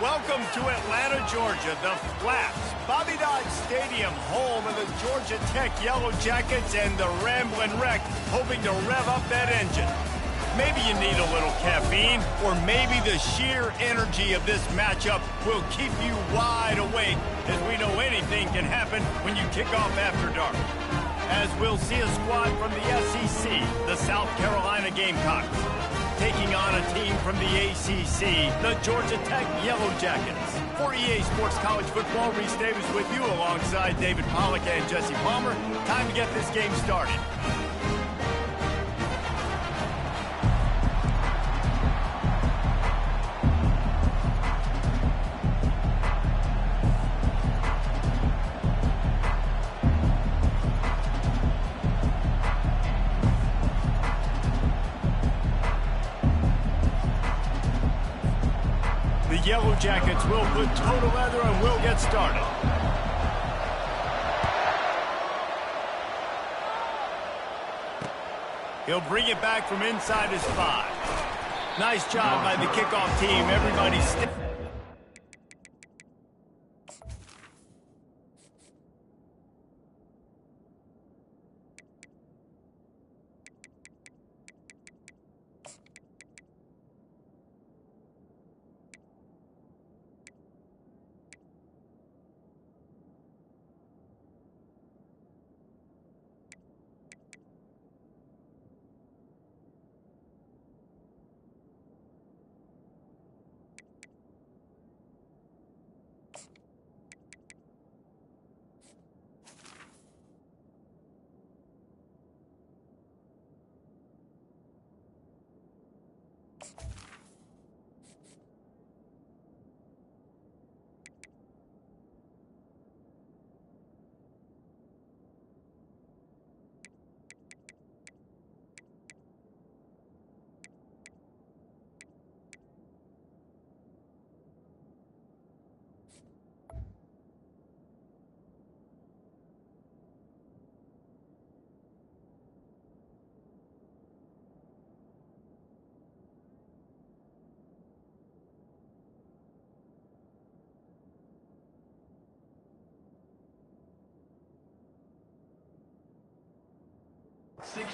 Welcome to Atlanta, Georgia, the Flats, Bobby Dodd Stadium, home of the Georgia Tech Yellow Jackets and the Ramblin' Wreck, hoping to rev up that engine. Maybe you need a little caffeine, or maybe the sheer energy of this matchup will keep you wide awake, as we know anything can happen when you kick off after dark. As we'll see a squad from the SEC, the South Carolina Gamecocks, taking on a team from the ACC, the Georgia Tech Yellow Jackets. For EA Sports College Football, Reese Davis with you alongside David Pollack and Jesse Palmer. Time to get this game started. The Yellow Jackets will put total leather and will get started. He'll bring it back from inside his 5. Nice job by the kickoff team. Everybody's still.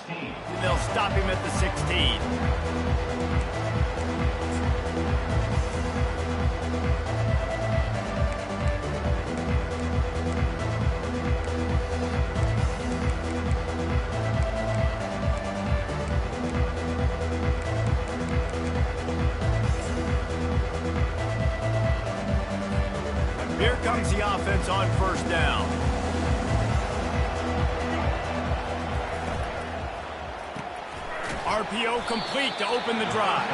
And they'll stop him at the 16. Here comes the offense on first down. RPO complete to open the drive.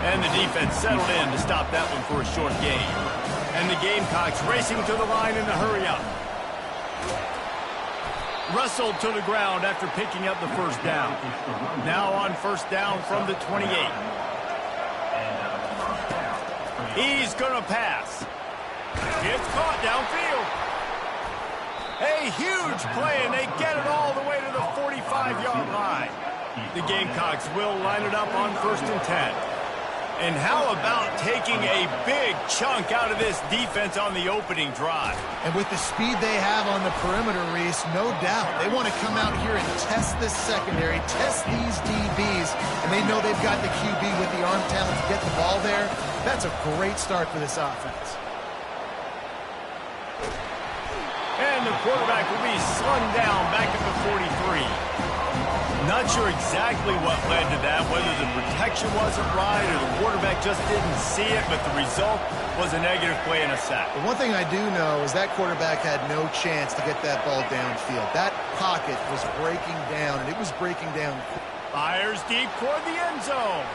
And the defense settled in to stop that one for a short gain. And the Gamecocks racing to the line in the hurry up. Wrestled to the ground after picking up the first down. Now on first down from the 28. He's going to pass. It's caught downfield. A huge play, and they get it all the way to the 45-yard line. The Gamecocks will line it up on 1st and 10. And how about taking a big chunk out of this defense on the opening drive? And with the speed they have on the perimeter, Reese, no doubt, they want to come out here and test this secondary, test these DBs, and they know they've got the QB with the arm talent to get the ball there. That's a great start for this offense. And the quarterback will be slung down back at the 43. Not sure exactly what led to that, whether the protection wasn't right or the quarterback just didn't see it, but the result was a negative play and a sack. The one thing I do know is that quarterback had no chance to get that ball downfield. That pocket was breaking down, and it was breaking down. Fires deep toward the end zone.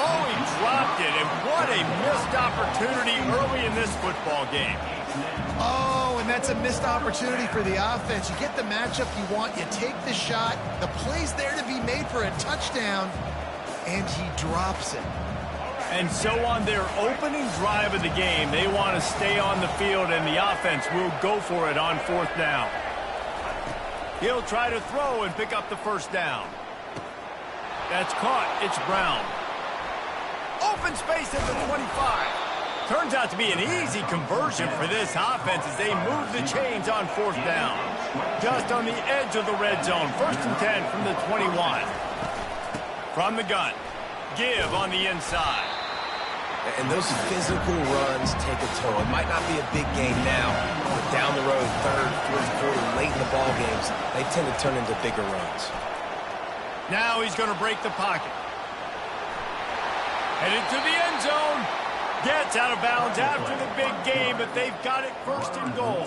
Oh, he dropped it, and what a missed opportunity early in this football game. Oh, and that's a missed opportunity for the offense. You get the matchup you want, you take the shot, the play's there to be made for a touchdown, and he drops it. And so on their opening drive of the game, they want to stay on the field, and the offense will go for it on 4th down. He'll try to throw and pick up the first down. That's caught. It's Brown. Open Open space at the 25. Turns out to be an easy conversion for this offense as they move the chains on fourth down. Just on the edge of the red zone. 1st and 10 from the 21. From the gun. Give on the inside. And those physical runs take a toll. It might not be a big game now, but down the road, 3rd, 4th quarter, late in the ball games, they tend to turn into bigger runs. Now he's going to break the pocket. Headed to the end zone. Gets out of bounds after the big game, but they've got it 1st and goal.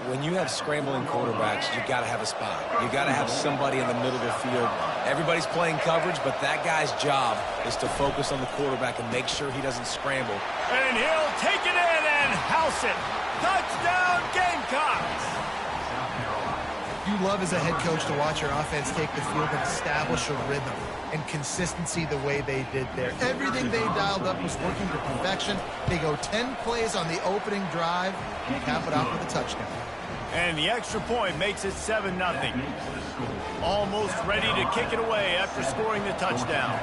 When you have scrambling quarterbacks, you got to have a spot. You got to have somebody in the middle of the field. Everybody's playing coverage, but that guy's job is to focus on the quarterback and make sure he doesn't scramble. And he'll take it in and house it. Touchdown, Gamecocks! You love as a head coach to watch your offense take the field and establish a rhythm and consistency the way they did there. Everything they dialed up was working to perfection. They go 10 plays on the opening drive and cap it off with a touchdown. And the extra point makes it 7-0. Almost ready to kick it away after scoring the touchdown.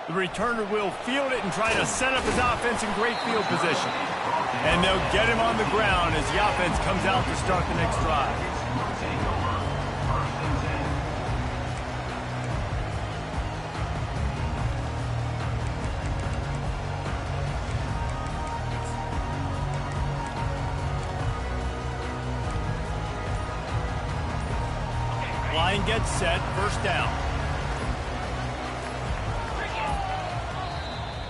The returner will field it and try to set up his offense in great field position. And they'll get him on the ground as the offense comes out to start the next drive. Line gets set, 1st down.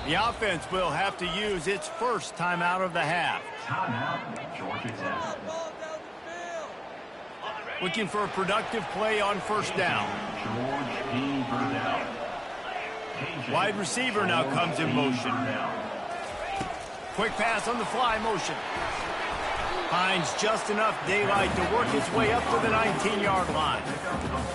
The offense will have to use its first timeout of the half. Georgia Tech. Looking for a productive play on 1st down. Wide receiver now comes in motion. Quick pass on the fly motion. Finds just enough daylight to work his way up to the 19-yard line.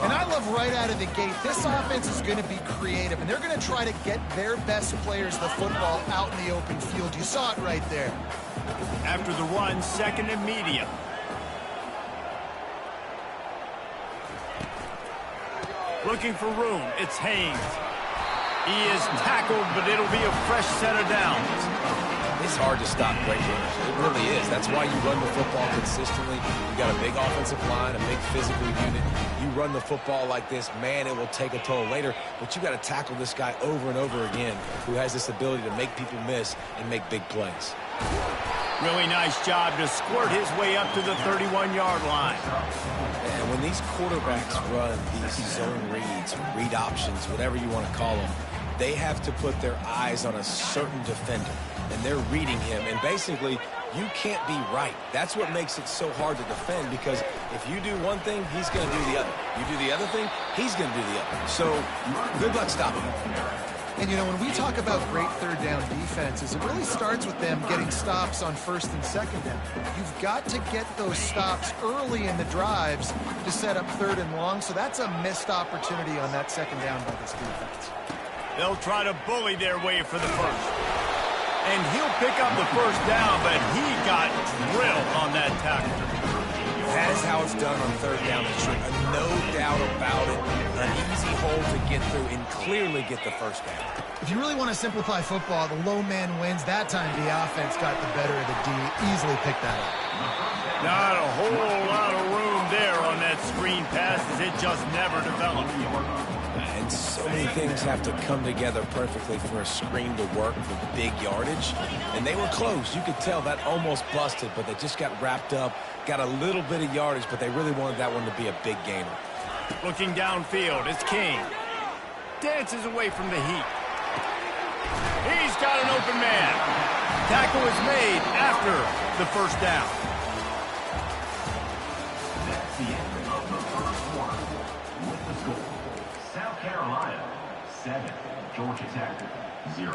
And I love right out of the gate, this offense is going to be creative, and they're going to try to get their best players the football out in the open field. You saw it right there. After the run, 2nd and medium. Looking for room, it's Haynes. He is tackled, but it'll be a fresh set of downs. It's hard to stop great runners. It really is. That's why you run the football consistently. You got a big offensive line, a big physical unit. You run the football like this, man, it will take a toll later. But you got to tackle this guy over and over again who has this ability to make people miss and make big plays. Really nice job to squirt his way up to the 31-yard line. And when these quarterbacks run these zone reads, read options, whatever you want to call them, they have to put their eyes on a certain defender. And they're reading him, and basically, you can't be right. That's what makes it so hard to defend, because if you do one thing, he's going to do the other. You do the other thing, he's going to do the other. So, good luck stopping him. And, you know, when we talk about great 3rd down defenses, it really starts with them getting stops on 1st and 2nd down. You've got to get those stops early in the drives to set up 3rd and long, so that's a missed opportunity on that 2nd down by this defense. They'll try to bully their way for the first. And he'll pick up the 1st down, but he got drilled on that tackle. That is how it's done on 3rd down. No doubt about it. An easy hole to get through and clearly get the 1st down. If you really want to simplify football, the low man wins. That time the offense got the better of the D. Easily picked that up. Not a whole lot of room there on that screen pass as it just never developed. And so many things have to come together perfectly for a screen to work for big yardage. And they were close. You could tell that almost busted, but they just got wrapped up, got a little bit of yardage, but they really wanted that one to be a big gainer. Looking downfield, it's King. Dances away from the heat. He's got an open man. Tackle is made after the 1st down. That's the end of the 1st quarter with the score. South Carolina 7, Georgia Tech 0.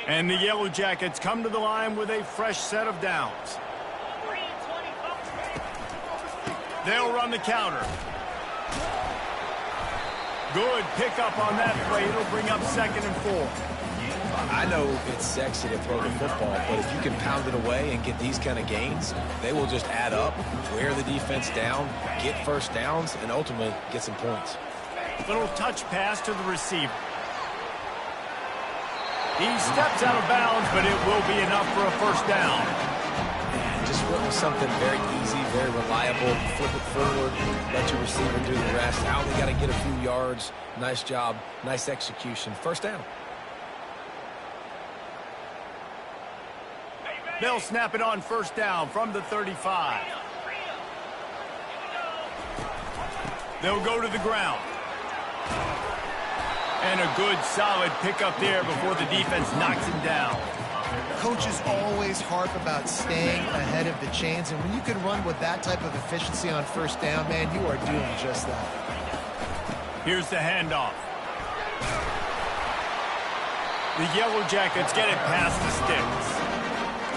And the Yellow Jackets come to the line with a fresh set of downs. They'll run the counter. Good pickup on that play. It'll bring up 2nd and 4. I know it's sexy to throw the football, but if you can pound it away and get these kind of gains, they will just add up, wear the defense down, get first downs, and ultimately get some points. Little touch pass to the receiver. He steps out of bounds, but it will be enough for a first down. And just went with something very easy, very reliable. Flip it forward, let your receiver do the rest. I only got to get a few yards. Nice job, nice execution. First down. They'll snap it on first down from the 35. They'll go to the ground. And a good, solid pickup there before the defense knocks him down. Coaches always harp about staying ahead of the chains, and when you can run with that type of efficiency on first down, man, you are doing just that. Here's the handoff. The Yellow Jackets get it past the sticks.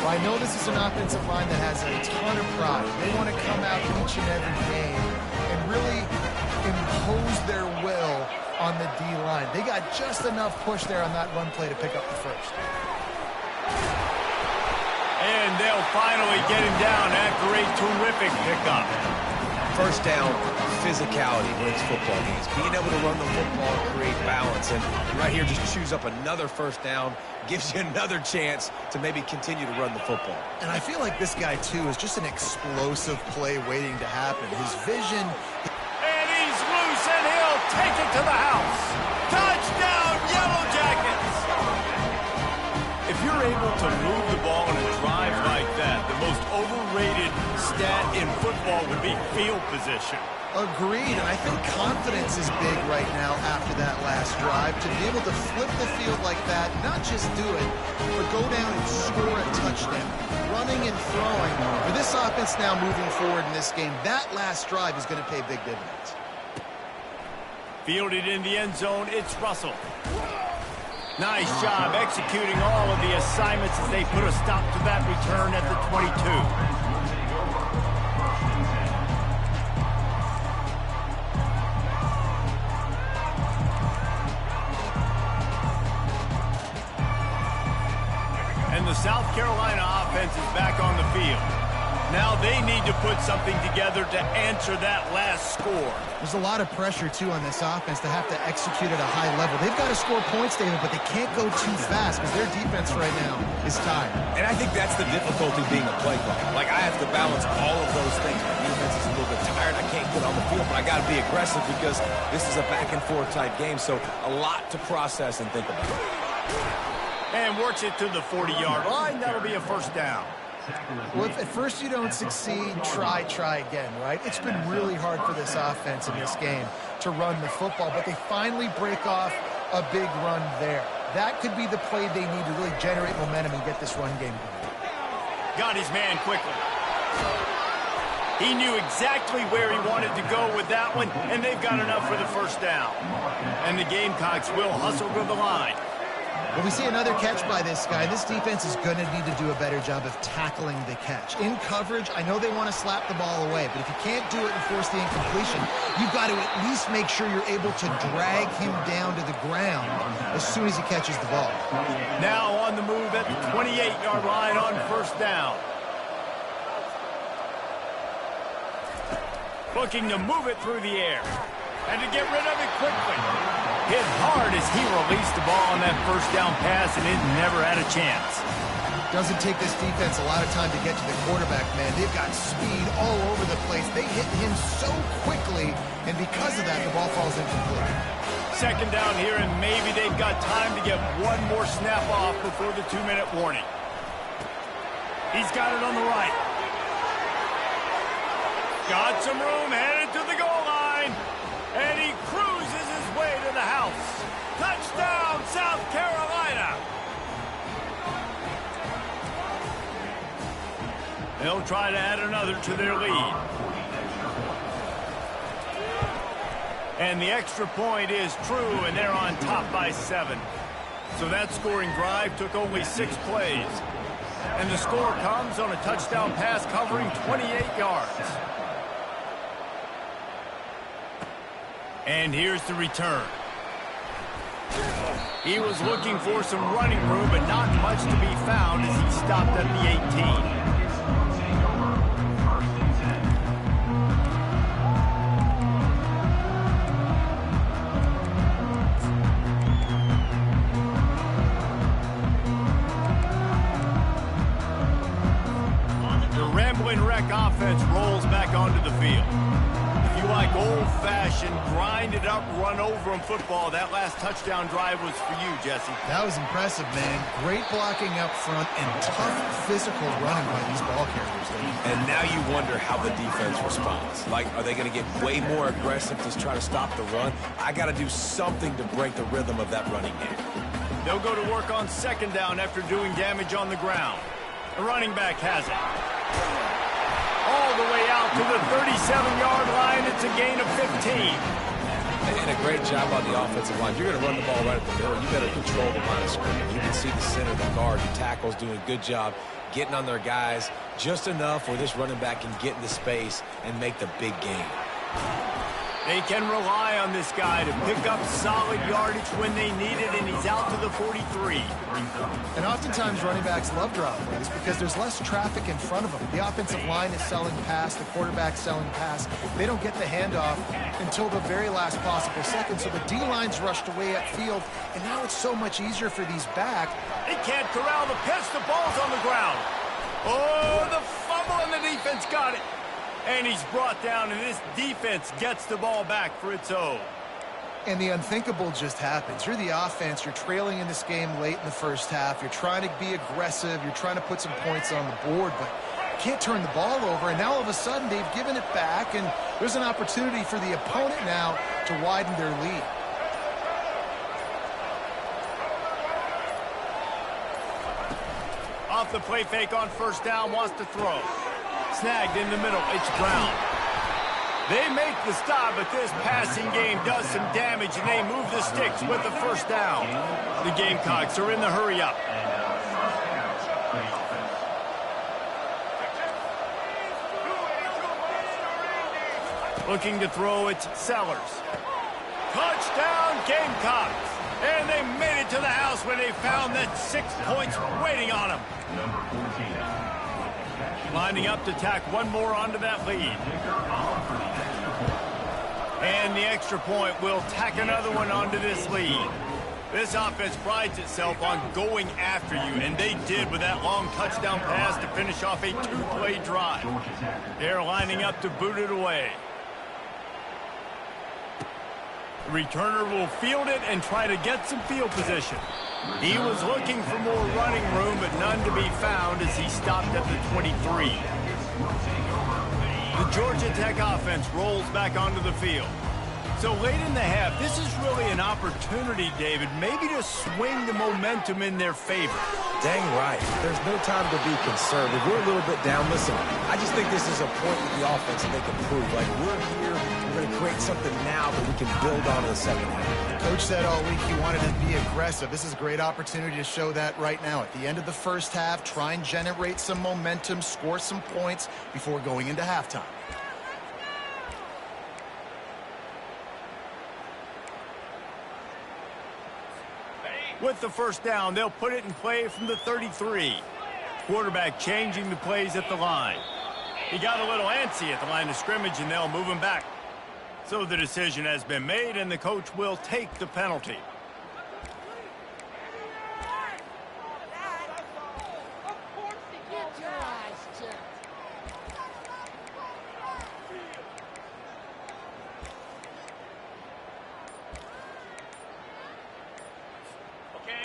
Well, I know this is an offensive line that has a ton of pride. They want to come out each and every game and really impose their will on the D-line. They got just enough push there on that run play to pick up the first. And they'll finally get him down after a terrific pickup. First down, physicality wins football games. Being able to run the football, create balance, and right here just chews up another first down, gives you another chance to maybe continue to run the football. And I feel like this guy, too, is just an explosive play waiting to happen. His vision... And he's loose, and he'll take it to the house. Touchdown, Yellow Jackets! If you're able to move the ball in a drive like that, the most overrated stat in football would be field position. Agreed, and I think confidence is big right now after that last drive. To be able to flip the field like that, not just do it, but go down and score a touchdown. Running and throwing. For this offense now moving forward in this game, that last drive is going to pay big dividends. Fielded in the end zone, it's Russell. Nice job executing all of the assignments as they put a stop to that return at the 22. And the South Carolina offense is back on the field. Now they need to put something together to answer that last score. There's a lot of pressure, too, on this offense to have to execute at a high level. They've got to score points, David, but they can't go too fast because their defense right now is tired. And I think that's the difficulty being a play caller. Like, I have to balance all of those things. My defense is a little bit tired. I can't get on the field, but I got to be aggressive because this is a back-and-forth type game, so a lot to process and think about. And works it to the 40-yard line. That'll be a first down. Well, if at first you don't succeed, try again, right? It's been really hard for this offense in this game to run the football, but they finally break off a big run there. That could be the play they need to really generate momentum and get this run game going. Got his man quickly. He knew exactly where he wanted to go with that one, and they've got enough for the first down. And the Gamecocks will hustle to the line. Well, we see another catch by this guy. This defense is going to need to do a better job of tackling the catch. In coverage, I know they want to slap the ball away, but if you can't do it and force the incompletion, you've got to at least make sure you're able to drag him down to the ground as soon as he catches the ball. Now on the move at the 28-yard line on first down. Looking to move it through the air. And to get rid of it quickly. Hit hard as he released the ball on that first down pass, and it never had a chance. Doesn't take this defense a lot of time to get to the quarterback, man. They've got speed all over the place. They hit him so quickly, and because of that, the ball falls incomplete. Second down here, and maybe they've got time to get one more snap off before the 2-minute warning. He's got it on the right. Got some room, headed to the goal line. And he cruises his way to the house. Touchdown, South Carolina. They'll try to add another to their lead. And the extra point is true, and they're on top by 7. So that scoring drive took only 6 plays. And the score comes on a touchdown pass covering 28 yards. And here's the return. He was looking for some running room, but not much to be found as he stopped at the 18. Offense rolls back onto the field. If you like old-fashioned, grind-it-up, run-over-'em football, that last touchdown drive was for you, Jesse. That was impressive, man. Great blocking up front and tough physical running by these ball carriers. And now you wonder how the defense responds. Like, are they going to get way more aggressive to try to stop the run? I got to do something to break the rhythm of that running game. They'll go to work on second down after doing damage on the ground. The running back has it. All the way out to the 37-yard line. It's a gain of 15. And a great job on the offensive line. You're going to run the ball right at the middle. You better control the line of scrimmage. You can see the center, the guard, the tackles doing a good job getting on their guys just enough where this running back can get into space and make the big game. They can rely on this guy to pick up solid yardage when they need it, and he's out to the 43. And oftentimes running backs love drop plays because there's less traffic in front of them. The offensive line is selling pass, the quarterback's selling pass. They don't get the handoff until the very last possible second, so the D-line's rushed away upfield, and now it's so much easier for these back. They can't corral the pitch. The ball's on the ground. Oh, the fumble, and the defense got it. And he's brought down, and this defense gets the ball back for its own. And the unthinkable just happens. You're the offense. You're trailing in this game late in the first half. You're trying to be aggressive. You're trying to put some points on the board, but can't turn the ball over. And now all of a sudden they've given it back, and there's an opportunity for the opponent now to widen their lead. Off the play fake on first down, wants to throw. Snagged in the middle, it's Brown. They make the stop, but this passing game does some damage, and they move the sticks with the first down. The Gamecocks are in the hurry-up. Looking to throw, it's Sellers. Touchdown, Gamecocks! And they made it to the house when they found that 6 points waiting on them. Number 14. Lining up to tack one more onto that lead. And the extra point will tack another one onto this lead. This offense prides itself on going after you, and they did with that long touchdown pass to finish off a two-play drive. They're lining up to boot it away. The returner will field it and try to get some field position. He was looking for more running room, but none to be found as he stopped at the 23. The Georgia Tech offense rolls back onto the field. So late in the half, this is really an opportunity, David, maybe to swing the momentum in their favor. Dang right. There's no time to be conservative. We're a little bit down. Listen, I just think this is a point with the offense that they can prove. Like, we're here, we're going to create something now that we can build on in the second half. Coach said all week he wanted to be aggressive. This is a great opportunity to show that right now. At the end of the first half, try and generate some momentum, score some points before going into halftime. With the first down, they'll put it in play from the 33. Quarterback changing the plays at the line. He got a little antsy at the line of scrimmage, and they'll move him back. So the decision has been made, and the coach will take the penalty.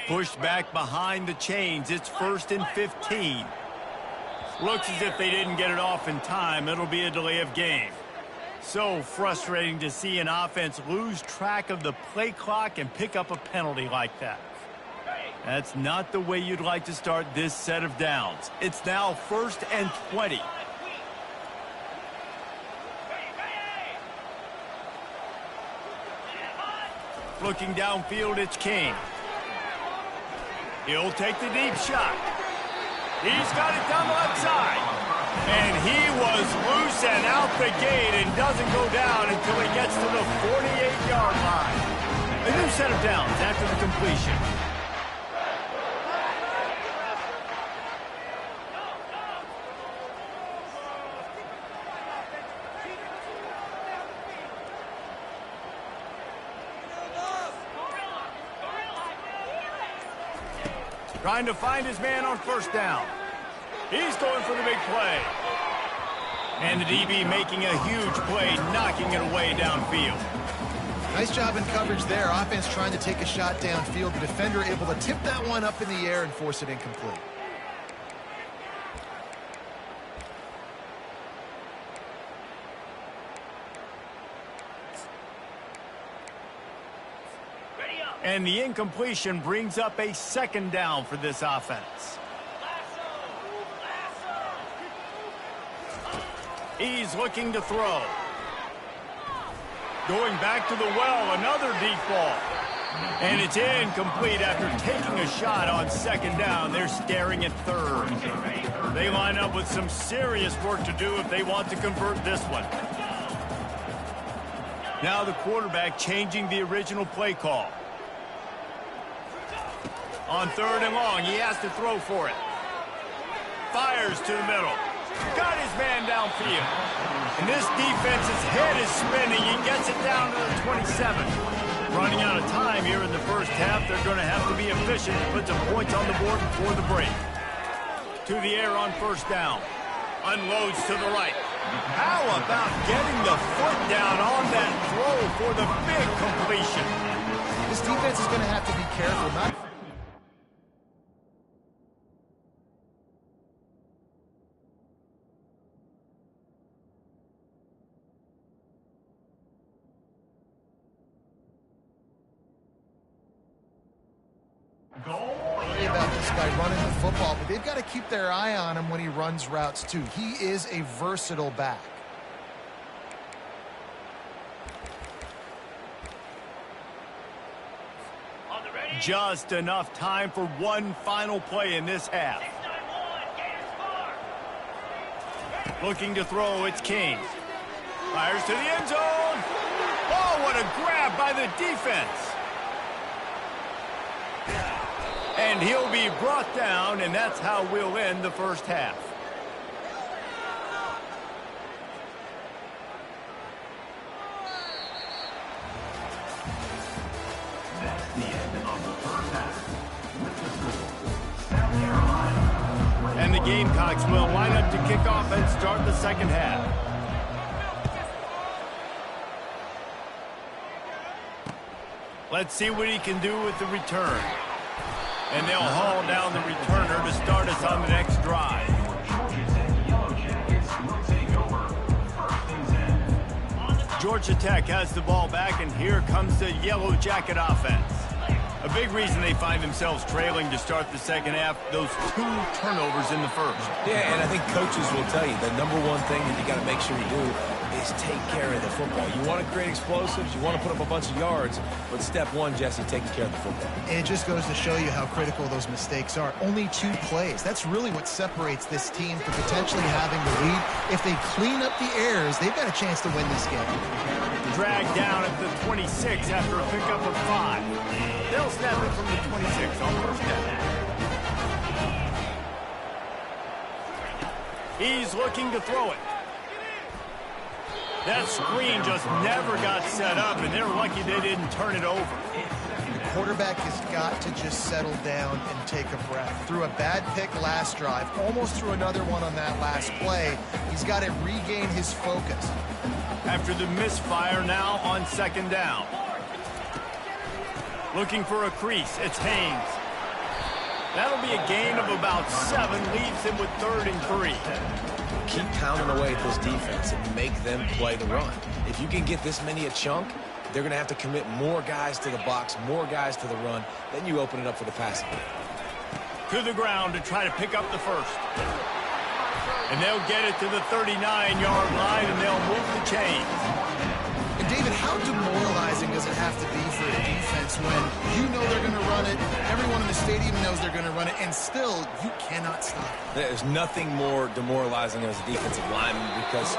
Pushed back behind the chains. It's 1st and 15. Looks as if they didn't get it off in time. It'll be a delay of game. So frustrating to see an offense lose track of the play clock and pick up a penalty like that. That's not the way you'd like to start this set of downs. It's now 1st and 20. Looking downfield, it's King. He'll take the deep shot. He's got it down the left side. And he was loose and out the gate and doesn't go down until he gets to the 48-yard line. A new set of downs after the incompletion. Trying to find his man on first down. He's going for the big play. And the DB making a huge play, knocking it away downfield. Nice job in coverage there. Offense trying to take a shot downfield. The defender able to tip that one up in the air and force it incomplete. And the incompletion brings up a second down for this offense. He's looking to throw. Going back to the well, another deep ball. And it's incomplete after taking a shot on second down. They're staring at third. They line up with some serious work to do if they want to convert this one. Now the quarterback changing the original play call. On third and long, he has to throw for it. Fires to the middle. Got his man downfield. And this defense's head is spinning. He gets it down to the 27. Running out of time here in the first half. They're going to have to be efficient to put some points on the board before the break. To the air on first down. Unloads to the right. How about getting the foot down on that throw for the big completion? This defense is going to have to be careful. About this guy running the football, but they've got to keep their eye on him when he runs routes too. He is a versatile back. Just enough time for one final play in this half. Looking to throw, it's King. Fires to the end zone. Oh, what a grab by the defense. And he'll be brought down, and that's how we'll end the first half. That's the end of the first half. With the score, South Carolina. And the Gamecocks will line up to kick off and start the second half. Let's see what he can do with the return. And they'll haul down the returner to start us on the next drive. Georgia Tech has the ball back, and here comes the Yellow Jacket offense. A big reason they find themselves trailing to start the second half, those 2 turnovers in the first. Yeah, and I think coaches will tell you the number one thing that you got to make sure you do is take care of the football. You want to create explosives, you want to put up a bunch of yards, but step one, Jesse, taking care of the football. And it just goes to show you how critical those mistakes are. Only 2 plays. That's really what separates this team from potentially having the lead. If they clean up the errors, they've got a chance to win this game. Dragged down at the 26 after a pickup of 5. They'll snap it from the 26 on first down. He's looking to throw it. That screen just never got set up, and they're lucky they didn't turn it over. The quarterback has got to just settle down and take a breath. Threw a bad pick last drive, almost threw another one on that last play. He's got to regain his focus. After the misfire, now on second down. Looking for a crease, it's Haynes. That'll be a gain of about 7, leaves him with 3rd and 3. Keep pounding away at this defense and make them play the run. If you can get this many a chunk, they're going to have to commit more guys to the box, more guys to the run. Then you open it up for the passing game. To the ground to try to pick up the first. And they'll get it to the 39-yard line, and they'll move the chains. And David, how demoralizing does it have to be for a defense when you know they're going to run it, everyone in the stadium knows they're going to run it, and still you cannot stop it? There's nothing more demoralizing as a defensive lineman because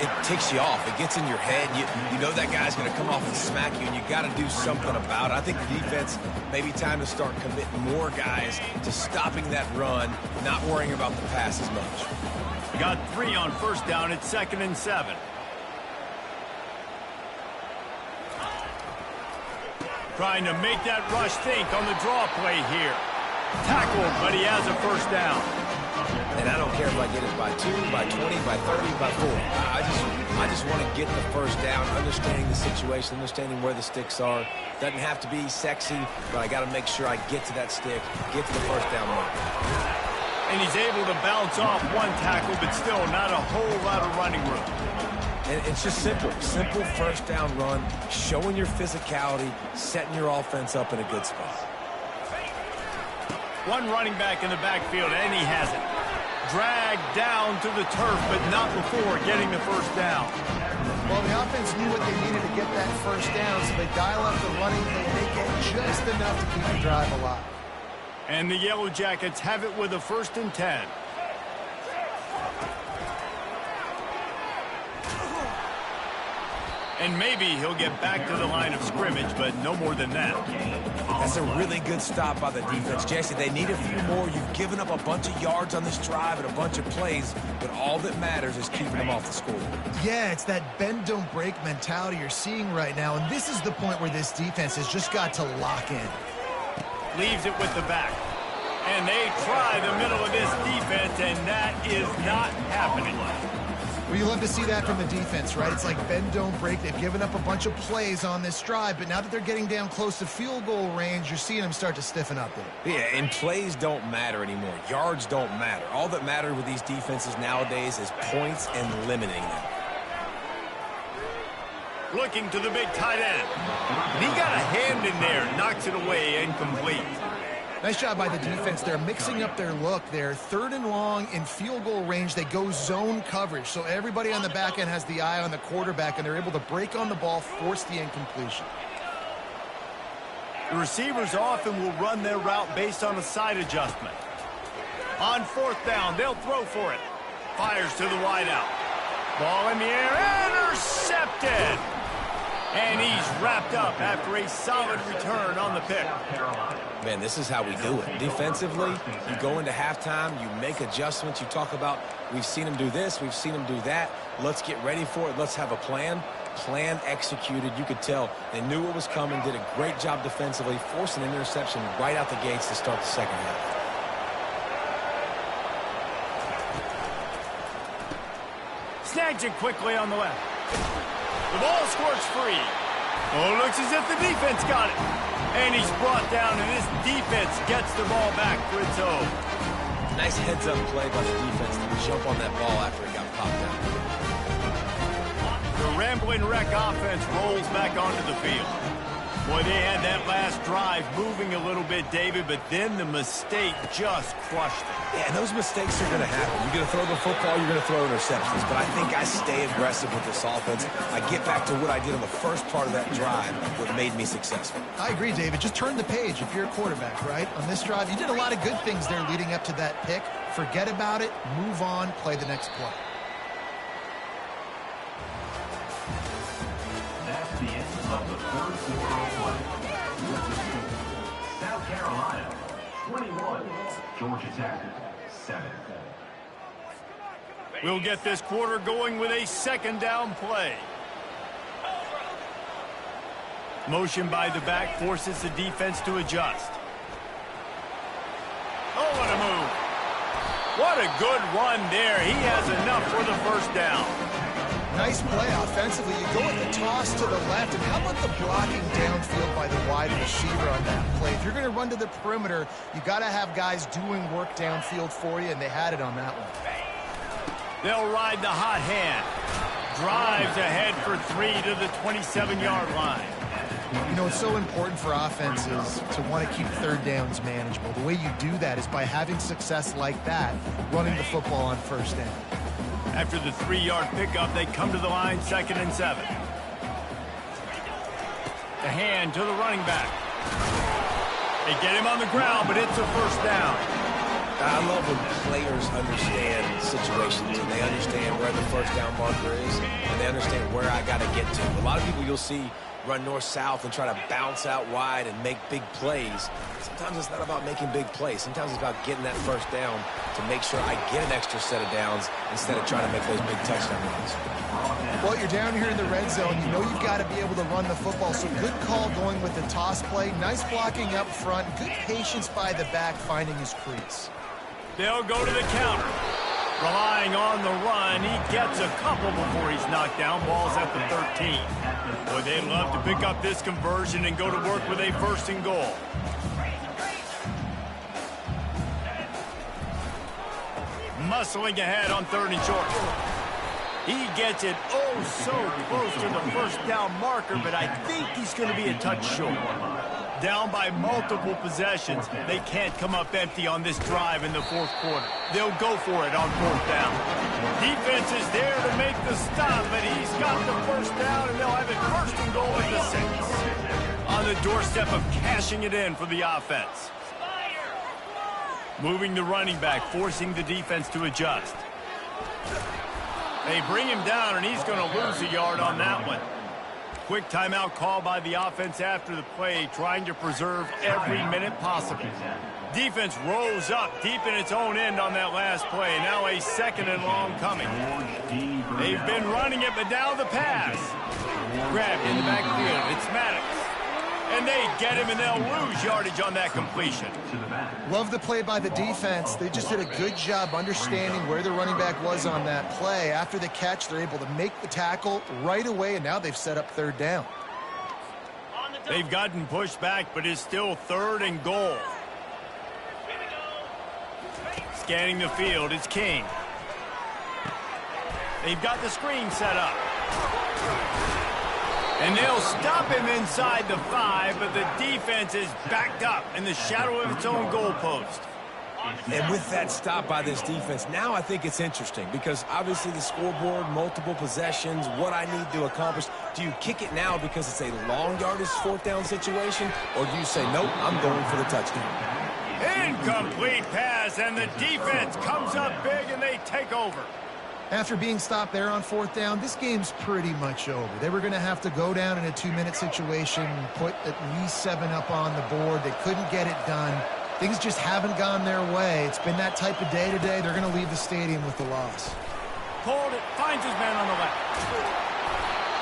it ticks you off. It gets in your head. You know that guy's going to come off and smack you, and you got to do something about it. I think the defense maybe time to start committing more guys to stopping that run, not worrying about the pass as much. Got 3 on first down at 2nd and 7. Trying to make that rush think on the draw play here. Tackled, but he has a first down. And I don't care if I get it by 2, by 20, by 30, by 4. I just want to get the first down, understanding the situation, understanding where the sticks are. Doesn't have to be sexy, but I got to make sure I get to that stick, get to the first down mark. And he's able to bounce off one tackle, but still not a whole lot of running room. And it's just simple first down run, showing your physicality, setting your offense up in a good spot. One running back in the backfield, and he has it. Dragged down to the turf, but not before getting the first down. Well, the offense knew what they needed to get that first down, so they dial up the running. They get just enough to keep the drive alive. And the Yellow Jackets have it with a 1st and 10. And maybe he'll get back to the line of scrimmage, but no more than that. That's a really good stop by the defense. Jesse, they need a few more. You've given up a bunch of yards on this drive and a bunch of plays, but all that matters is keeping them off the scoreboard. Yeah, it's that bend, don't break mentality you're seeing right now, and this is the point where this defense has just got to lock in. Leaves it with the back. And they try the middle of this defense, and that is not happening. Well, you love to see that from the defense, right? It's like bend, don't break. They've given up a bunch of plays on this drive, but now that they're getting down close to field goal range, you're seeing them start to stiffen up there. Yeah, and plays don't matter anymore. Yards don't matter. All that matters with these defenses nowadays is points and limiting them. Looking to the big tight end. And he got a hand in there, knocks it away, incomplete. Nice job by the defense. They're mixing up their look. They're 3rd and long in field goal range. They go zone coverage. So everybody on the back end has the eye on the quarterback, and they're able to break on the ball, force the incompletion. The receivers often will run their route based on a side adjustment. On 4th down, they'll throw for it. Fires to the wideout. Ball in the air, intercepted! And he's wrapped up after a solid return on the pick. Man, this is how we do it. Defensively, you go into halftime, you make adjustments. You talk about, we've seen them do this, we've seen them do that. Let's get ready for it. Let's have a plan. Plan executed. You could tell they knew what was coming, did a great job defensively, forced an interception right out the gates to start the second half. Snags it quickly on the left. The ball squirts free. Oh, looks as if the defense got it. And he's brought down, and this defense gets the ball back for its own. Nice heads-up play by the defense to jump on that ball after it got popped out. The Ramblin' Wreck offense rolls back onto the field. Boy, they had that last drive moving a little bit, David, but then the mistake just crushed it. Yeah, and those mistakes are going to happen. You're going to throw the football, you're going to throw interceptions. But I think I stay aggressive with this offense. I get back to what I did on the first part of that drive, what made me successful. I agree, David. Just turn the page if you're a quarterback, right? On this drive, you did a lot of good things there leading up to that pick. Forget about it, move on, play the next play. That's the end of the 3rd quarter of play. South Carolina, 21. Georgia Tech, 7. We'll get this quarter going with a 2nd down play. Motion by the back forces the defense to adjust. Oh, what a move. What a good run there. He has enough for the first down. Nice play offensively. You go with the toss to the left, and how about the blocking downfield by the wide receiver on that play? If you're going to run to the perimeter, you got to have guys doing work downfield for you, and they had it on that one. They'll ride the hot hand. Drives ahead for 3 to the 27-yard line. You know, it's so important for offenses to want to keep 3rd downs manageable. The way you do that is by having success like that, running the football on 1st down. After the 3-yard pickup, they come to the line, 2nd and 7. The hand to the running back. They get him on the ground, but it's a first down. I love when players understand situations and they understand where the first down marker is and they understand where I got to get to. A lot of people you'll see run north-south and try to bounce out wide and make big plays. Sometimes it's not about making big plays. Sometimes it's about getting that first down to make sure I get an extra set of downs instead of trying to make those big touchdown runs. Well, you're down here in the red zone. You know you've got to be able to run the football, so good call going with the toss play. Nice blocking up front. Good patience by the back finding his crease. They'll go to the counter. Relying on the run, he gets a couple before he's knocked down. Ball's at the 13. Boy, they'd love to pick up this conversion and go to work with a first and goal. Muscling ahead on 3rd and short. He gets it oh so close to the first down marker, but I think he's going to be a touch short. Down by multiple possessions. They can't come up empty on this drive in the 4th quarter. They'll go for it on 4th down. Defense is there to make the stop, but he's got the first down, and they'll have it first and goal at the 6. On the doorstep of cashing it in for the offense. Moving the running back, forcing the defense to adjust. They bring him down, and he's going to lose a yard on that one. Quick timeout call by the offense after the play, trying to preserve every minute possible. Defense rolls up deep in its own end on that last play. Now a 2nd and long coming. They've been running it, but now the pass. Grabbed in the backfield. It's Maddox. And they get him, and they'll lose yardage on that completion. Love the play by the defense. They just did a good job understanding where the running back was on that play. After the catch, they're able to make the tackle right away, and now they've set up 3rd down. They've gotten pushed back, but it's still 3rd and goal. Scanning the field, it's King. They've got the screen set up. And they'll stop him inside the 5, but the defense is backed up in the shadow of its own goalpost. And with that stop by this defense, now I think it's interesting because obviously the scoreboard, multiple possessions, what I need to accomplish. Do you kick it now because it's a long yardage 4th down situation, or do you say, nope, I'm going for the touchdown? Incomplete pass, and the defense comes up big, and they take over. After being stopped there on 4th down, this game's pretty much over. They were going to have to go down in a 2-minute situation, put at least 7 up on the board. They couldn't get it done. Things just haven't gone their way. It's been that type of day today. They're going to leave the stadium with the loss. Pulled it, finds his man on the left.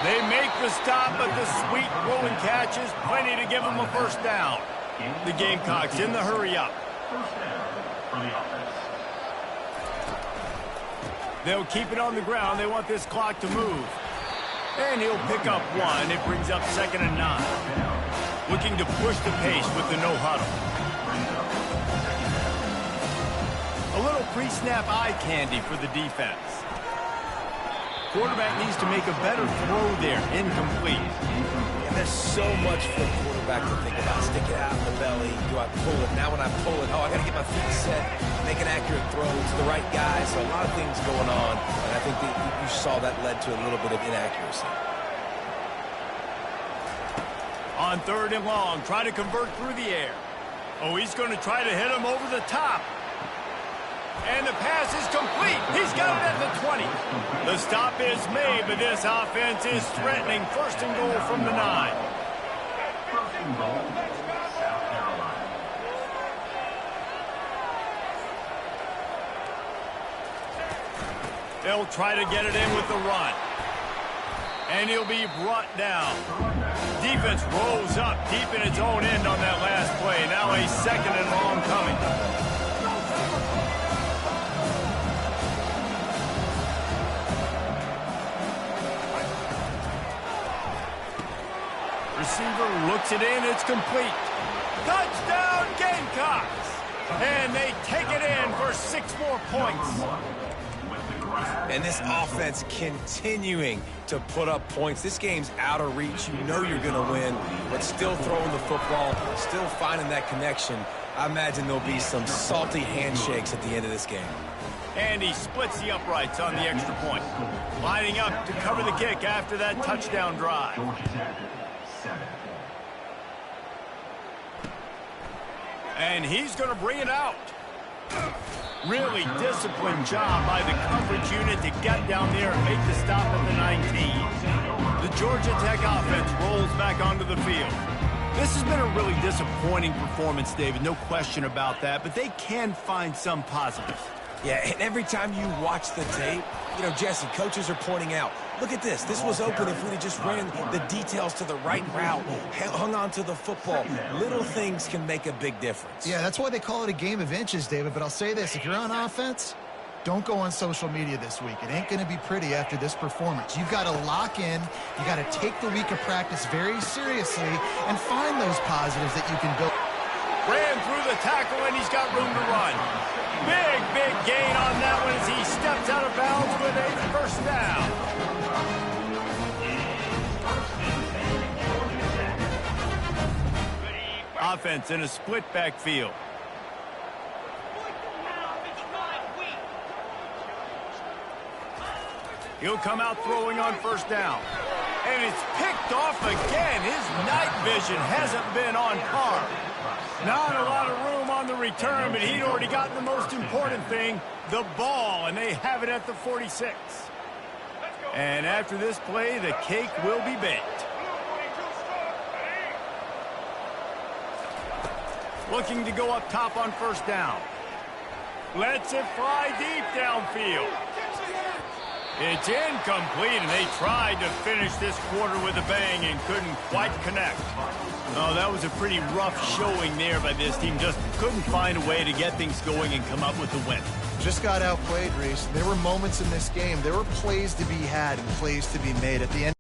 They make the stop, but the sweet rolling catch is plenty to give them a first down. The Gamecocks in the hurry up. First down for the offense. They'll keep it on the ground. They want this clock to move. And he'll pick up 1. It brings up 2nd and 9. Looking to push the pace with the no huddle. A little pre-snap eye candy for the defense. Quarterback needs to make a better throw there. Incomplete. And there's so much for the quarterback to think about. Stick it out in the belly. Do I pull it? Now when I pull it, I got to get my feet set, make an accurate throw to the right guy. So a lot of things going on. And I think that you saw that led to a little bit of inaccuracy. On 3rd and long, try to convert through the air. Oh, he's going to try to hit him over the top. And the pass is complete. He's got it at the 20. The stop is made, but this offense is threatening 1st and goal from the 9. 1st and goal, South Carolina. They'll try to get it in with the run. And he'll be brought down. Defense rolls up deep in its own end on that last play. Now a 2nd and long coming. Receiver looks it in. It's complete. Touchdown, Gamecocks! And they take it in for 6 more points. And this offense continuing to put up points. This game's out of reach. You know you're going to win, but still throwing the football, still finding that connection. I imagine there'll be some salty handshakes at the end of this game. And he splits the uprights on the extra point. Lining up to cover the kick after that touchdown drive. Georgia Tech, 7. And he's going to bring it out. Really disciplined job by the coverage unit to get down there and make the stop at the 19. The Georgia Tech offense rolls back onto the field. This has been a really disappointing performance, David, no question about that, but they can find some positives. Yeah, and every time you watch the tape, you know, Jesse, coaches are pointing out, look at this. This was open if we'd have just ran the details to the right route, hung on to the football. Little things can make a big difference. Yeah, that's why they call it a game of inches, David. But I'll say this, if you're on offense, don't go on social media this week. It ain't going to be pretty after this performance. You've got to lock in. You got to take the week of practice very seriously and find those positives that you can build. Ran through the tackle, and he's got room to run. Big gain on that one as he steps out of bounds with a first down. Offense in a split backfield. He'll come out throwing on first down. And it's picked off again. His night vision hasn't been on par. Not a lot of room on the return, but he'd already gotten the most important thing, the ball, and they have it at the 46. And after this play, the cake will be baked. Looking to go up top on first down. Lets it fly deep downfield. It's incomplete, and they tried to finish this quarter with a bang and couldn't quite connect. Oh, that was a pretty rough showing there by this team. Just couldn't find a way to get things going and come up with the win. Just got outplayed, Reese. There were moments in this game. There were plays to be had and plays to be made. At the end.